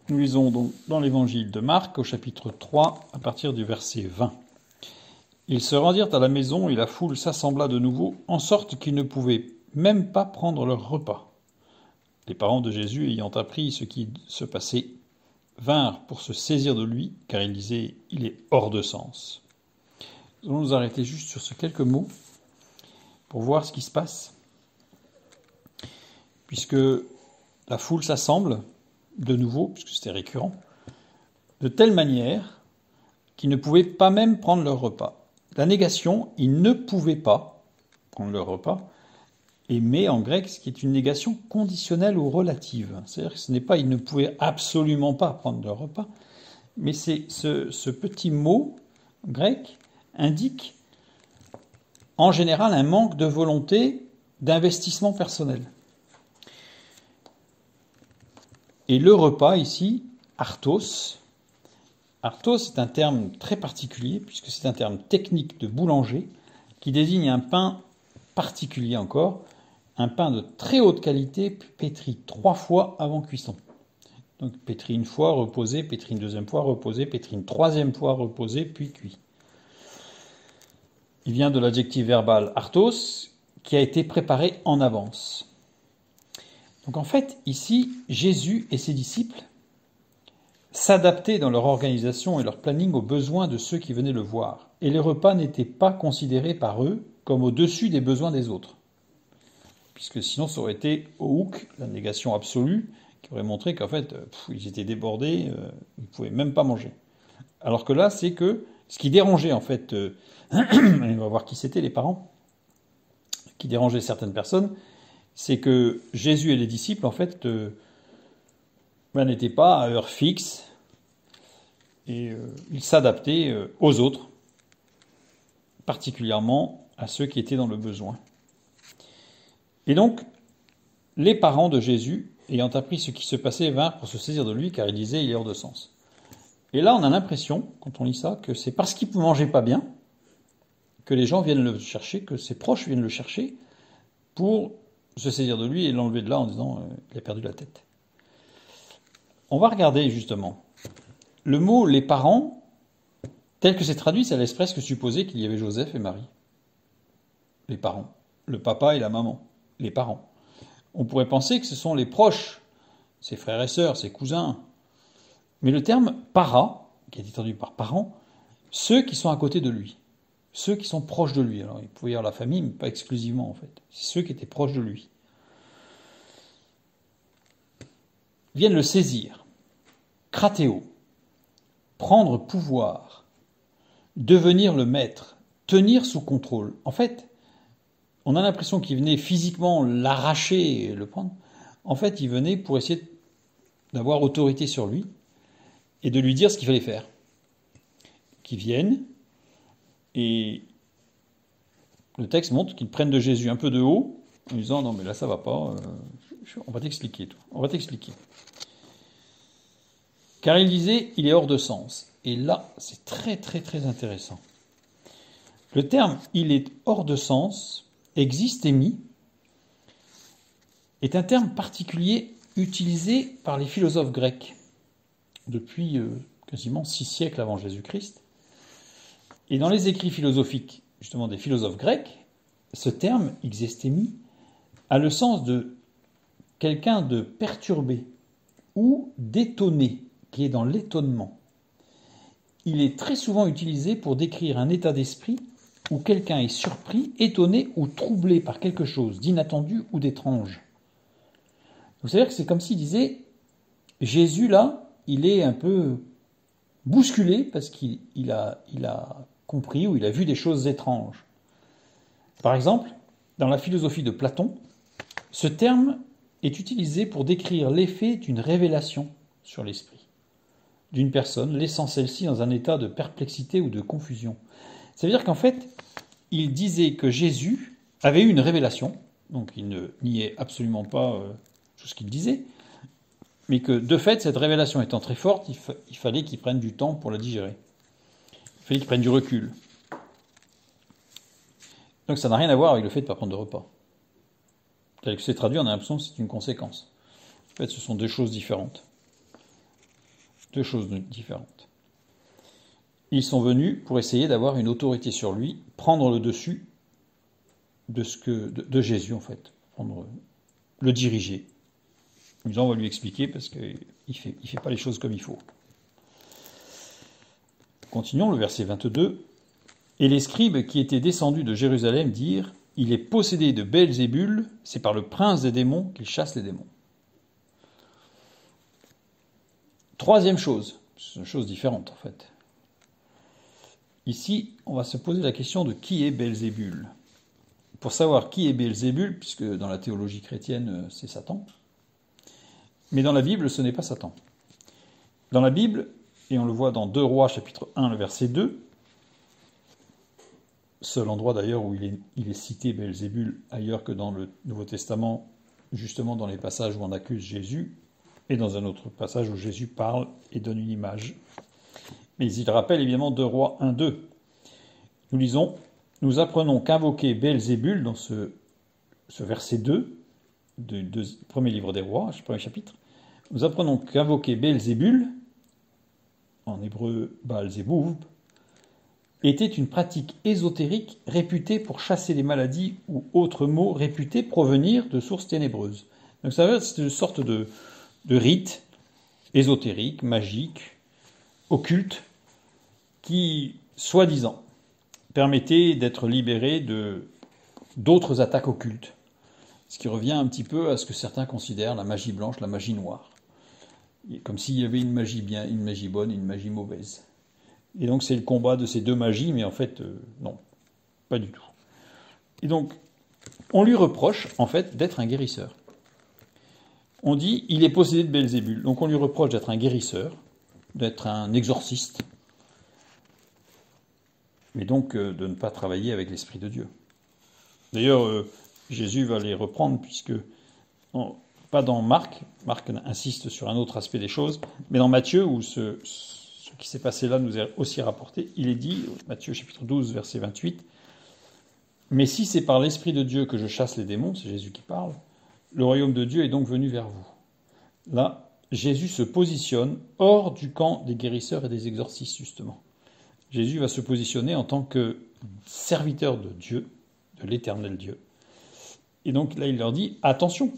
Nous lisons donc dans l'évangile de Marc au chapitre 3 à partir du verset 20. Ils se rendirent à la maison et la foule s'assembla de nouveau, en sorte qu'ils ne pouvaient même pas prendre leur repas. Les parents de Jésus, ayant appris ce qui se passait, vinrent pour se saisir de lui, car ils disaient « il est hors de sens ». Nous allons nous arrêter juste sur ces quelques mots pour voir ce qui se passe. Puisque la foule s'assemble de nouveau, puisque c'était récurrent, de telle manière qu'ils ne pouvaient pas même prendre leur repas. La négation, ils ne pouvaient pas prendre leur repas, et met en grec ce qui est une négation conditionnelle ou relative. C'est-à-dire que ce n'est pas ils ne pouvaient absolument pas prendre leur repas, mais c'est ce petit mot grec indique en général un manque de volonté d'investissement personnel. Et le repas ici, arthos est un terme très particulier, puisque c'est un terme technique de boulanger, qui désigne un pain particulier encore, un pain de très haute qualité, pétri 3 fois avant cuisson. Donc pétri une fois, reposé, pétri une deuxième fois, reposé, pétri une troisième fois, reposé, puis cuit. Il vient de l'adjectif verbal arthos, qui a été préparé en avance. Donc en fait, ici, Jésus et ses disciples s'adaptaient dans leur organisation et leur planning aux besoins de ceux qui venaient le voir. Et les repas n'étaient pas considérés par eux comme au-dessus des besoins des autres. Puisque sinon, ça aurait été au hook, la négation absolue, qui aurait montré qu'en fait, ils étaient débordés, ils ne pouvaient même pas manger. Alors que là, c'est que ce qui dérangeait en fait, on va voir qui c'était, les parents, qui dérangeait certaines personnes, c'est que Jésus et les disciples, en fait, n'étaient pas à heure fixe, et ils s'adaptaient aux autres, particulièrement à ceux qui étaient dans le besoin. Et donc, les parents de Jésus, ayant appris ce qui se passait, vinrent pour se saisir de lui, car ils disaient « il est hors de sens ». Et là, on a l'impression, quand on lit ça, que c'est parce qu'il ne mangeait pas bien que les gens viennent le chercher, que ses proches viennent le chercher pour se saisir de lui et l'enlever de là en disant il a perdu la tête. On va regarder justement. Le mot « les parents », tel que c'est traduit, ça laisse presque supposer qu'il y avait Joseph et Marie. Les parents. Le papa et la maman. Les parents. On pourrait penser que ce sont les proches, ses frères et sœurs, ses cousins. Mais le terme « para », qui a été traduit par « parents », ceux qui sont à côté de lui. Ceux qui sont proches de lui. Alors, il pouvait y avoir la famille, mais pas exclusivement, en fait. C'est ceux qui étaient proches de lui. Viennent le saisir. Kratéo. Prendre pouvoir. Devenir le maître. Tenir sous contrôle. En fait, on a l'impression qu'il venait physiquement l'arracher et le prendre. En fait, il venait pour essayer d'avoir autorité sur lui et de lui dire ce qu'il fallait faire. Qu'ils viennent. Et le texte montre qu'ils prennent de Jésus un peu de haut, en disant « Non, mais là, ça va pas, on va t'expliquer tout. On va t'expliquer. » Car il disait « il est hors de sens ». Et là, c'est très, très, très intéressant. Le terme « il est hors de sens », existémie, est un terme particulier utilisé par les philosophes grecs depuis quasiment 6 siècles avant Jésus-Christ. Et dans les écrits philosophiques, justement des philosophes grecs, ce terme, exestémie, a le sens de quelqu'un de perturbé ou d'étonné, qui est dans l'étonnement. Il est très souvent utilisé pour décrire un état d'esprit où quelqu'un est surpris, étonné ou troublé par quelque chose d'inattendu ou d'étrange. Donc c'est-à-dire que c'est comme s'il disait, Jésus là, il est un peu bousculé parce qu'il a compris ou il a vu des choses étranges. Par exemple, dans la philosophie de Platon, ce terme est utilisé pour décrire l'effet d'une révélation sur l'esprit d'une personne, laissant celle-ci dans un état de perplexité ou de confusion. Ça veut dire qu'en fait, il disait que Jésus avait eu une révélation, donc il ne niait absolument pas tout ce qu'il disait, mais que de fait, cette révélation étant très forte, il fallait qu'il prenne du temps pour la digérer. Il fallait qu'il prenne du recul. Donc ça n'a rien à voir avec le fait de ne pas prendre de repas. Tel que c'est traduit, on a l'impression que c'est une conséquence. En fait, ce sont deux choses différentes. deux choses différentes. Ils sont venus pour essayer d'avoir une autorité sur lui, prendre le dessus de Jésus, en fait, le diriger. On va lui expliquer parce qu'il ne fait pas les choses comme il faut. Continuons, le verset 22. Et les scribes qui étaient descendus de Jérusalem dirent: il est possédé de Belzébul, c'est par le prince des démons qu'il chasse les démons. Troisième chose, c'est une chose différente en fait. Ici, on va se poser la question de qui est Belzébul. Pour savoir qui est Belzébul, puisque dans la théologie chrétienne, c'est Satan, mais dans la Bible, ce n'est pas Satan. Dans la Bible, et on le voit dans 2 Rois, chapitre 1, le verset 2, seul endroit d'ailleurs où il est cité Belzébul ailleurs que dans le Nouveau Testament, justement dans les passages où on accuse Jésus, et dans un autre passage où Jésus parle et donne une image. Mais il rappelle évidemment 2 Rois 1, 2. Nous lisons: nous apprenons qu'invoquer Belzébul, dans ce verset 2, du premier livre des Rois, premier chapitre, nous apprenons qu'invoquer Belzébul, en hébreu Baal-Zébouv, était une pratique ésotérique réputée pour chasser les maladies ou autres maux réputés provenir de sources ténébreuses. Donc ça veut dire que c'est une sorte de rite ésotérique, magique, occulte, qui, soi-disant, permettait d'être libéré d'autres attaques occultes. Ce qui revient un petit peu à ce que certains considèrent la magie blanche, la magie noire. Comme s'il y avait une magie bien, une magie bonne et une magie mauvaise. Et donc c'est le combat de ces deux magies, mais en fait, non, pas du tout. Et donc, on lui reproche, en fait, d'être un guérisseur. On dit, il est possédé de Belzébul. Donc on lui reproche d'être un guérisseur, d'être un exorciste, mais donc de ne pas travailler avec l'Esprit de Dieu. D'ailleurs, Jésus va les reprendre, puisque, pas dans Marc insiste sur un autre aspect des choses, mais dans Matthieu, où ce qui s'est passé là nous est aussi rapporté, il est dit, Matthieu chapitre 12, verset 28, « Mais si c'est par l'Esprit de Dieu que je chasse les démons, c'est Jésus qui parle, le royaume de Dieu est donc venu vers vous. » Là, Jésus se positionne hors du camp des guérisseurs et des exorcistes, justement. Jésus va se positionner en tant que serviteur de Dieu, de l'éternel Dieu. Et donc là, il leur dit, attention,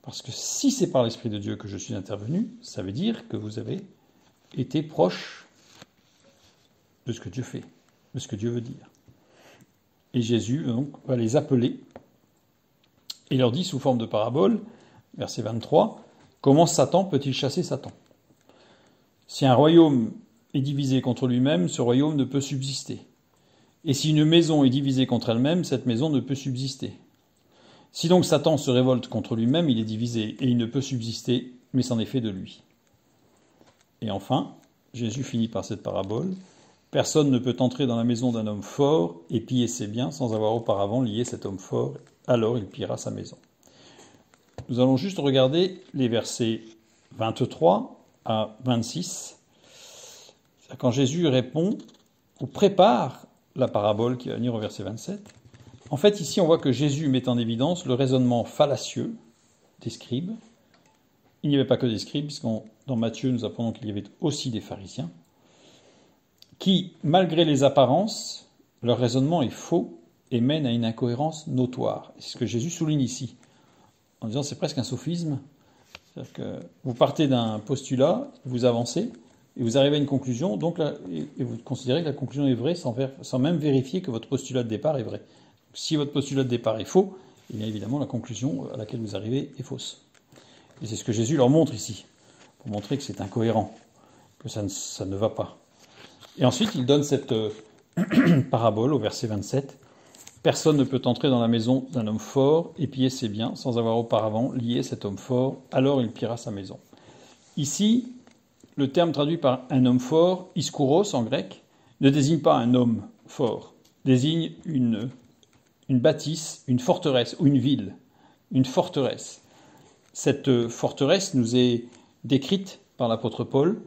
parce que si c'est par l'Esprit de Dieu que je suis intervenu, ça veut dire que vous avez été proche de ce que Dieu fait, de ce que Dieu veut dire. Et Jésus donc, va les appeler et leur dit sous forme de parabole, verset 23, « Comment Satan peut-il chasser Satan ? Si un royaume est divisé contre lui-même, ce royaume ne peut subsister. Et si une maison est divisée contre elle-même, cette maison ne peut subsister. Si donc Satan se révolte contre lui-même, il est divisé, et il ne peut subsister, mais c'en est fait de lui. » Et enfin, Jésus finit par cette parabole. « Personne ne peut entrer dans la maison d'un homme fort et piller ses biens sans avoir auparavant lié cet homme fort, alors il pillera sa maison. » Nous allons juste regarder les versets 23 à 26. Quand Jésus répond ou prépare la parabole qui va venir au verset 27, en fait, ici, on voit que Jésus met en évidence le raisonnement fallacieux des scribes. Il n'y avait pas que des scribes, puisqu'dans Matthieu, nous apprenons qu'il y avait aussi des pharisiens, qui, malgré les apparences, leur raisonnement est faux et mène à une incohérence notoire. C'est ce que Jésus souligne ici, en disant c'est presque un sophisme. C'est-à-dire que vous partez d'un postulat, vous avancez, et vous arrivez à une conclusion, donc là, et vous considérez que la conclusion est vraie sans même vérifier que votre postulat de départ est vrai. Si votre postulat de départ est faux, eh bien évidemment la conclusion à laquelle vous arrivez est fausse. Et c'est ce que Jésus leur montre ici, pour montrer que c'est incohérent, que ça ne va pas. Et ensuite, il donne cette parabole au verset 27. « Personne ne peut entrer dans la maison d'un homme fort et piller ses biens sans avoir auparavant lié cet homme fort, alors il pillera sa maison. » Ici, le terme traduit par un homme fort, iskouros en grec, ne désigne pas un homme fort, désigne une bâtisse, une forteresse ou une ville, une forteresse. Cette forteresse nous est décrite par l'apôtre Paul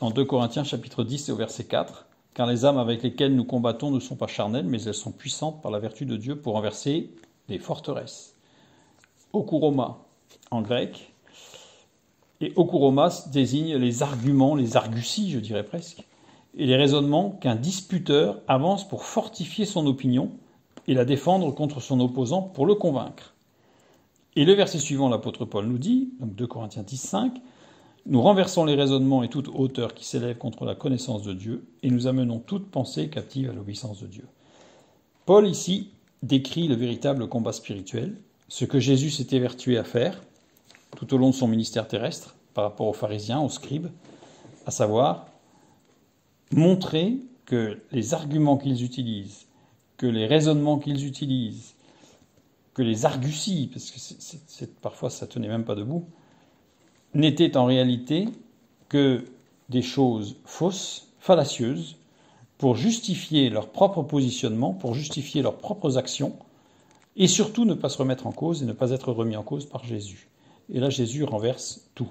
dans 2 Corinthiens chapitre 10 et au verset 4, « Car les âmes avec lesquelles nous combattons ne sont pas charnelles, mais elles sont puissantes par la vertu de Dieu pour renverser des forteresses. » Okuroma en grec, Et okuromas désigne les arguments, les arguties, je dirais presque, et les raisonnements qu'un disputeur avance pour fortifier son opinion et la défendre contre son opposant pour le convaincre. Et le verset suivant, l'apôtre Paul nous dit, donc 2 Corinthiens 10, 5, « Nous renversons les raisonnements et toute hauteur qui s'élève contre la connaissance de Dieu, et nous amenons toute pensée captive à l'obéissance de Dieu. » Paul, ici, décrit le véritable combat spirituel, ce que Jésus s'était évertué à faire tout au long de son ministère terrestre par rapport aux pharisiens, aux scribes, à savoir montrer que les arguments qu'ils utilisent, que les raisonnements qu'ils utilisent, que les arguties, parce que parfois ça tenait même pas debout, n'étaient en réalité que des choses fausses, fallacieuses, pour justifier leur propre positionnement, pour justifier leurs propres actions, et surtout ne pas se remettre en cause et ne pas être remis en cause par Jésus. Et là, Jésus renverse tout.